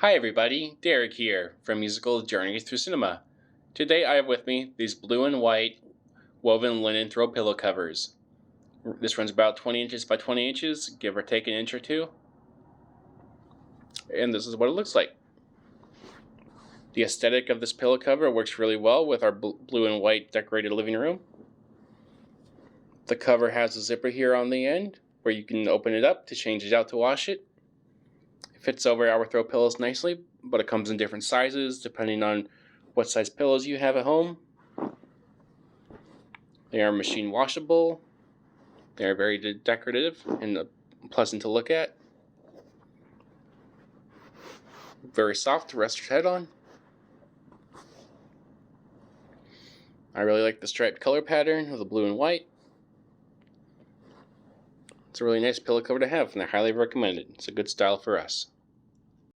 Hi everybody, Derek here from Musical Journeys Through Cinema. Today I have with me these blue and white woven linen throw pillow covers. This runs about 20 inches by 20 inches, give or take an inch or two. And this is what it looks like. The aesthetic of this pillow cover works really well with our blue and white decorated living room. The cover has a zipper here on the end where you can open it up to change it out to wash it. It fits over our throw pillows nicely, but it comes in different sizes depending on what size pillows you have at home. They are machine washable. They are very decorative and pleasant to look at. Very soft to rest your head on. I really like the striped color pattern of the blue and white. It's a really nice pillow cover to have, and I highly recommend it. It's a good style for us.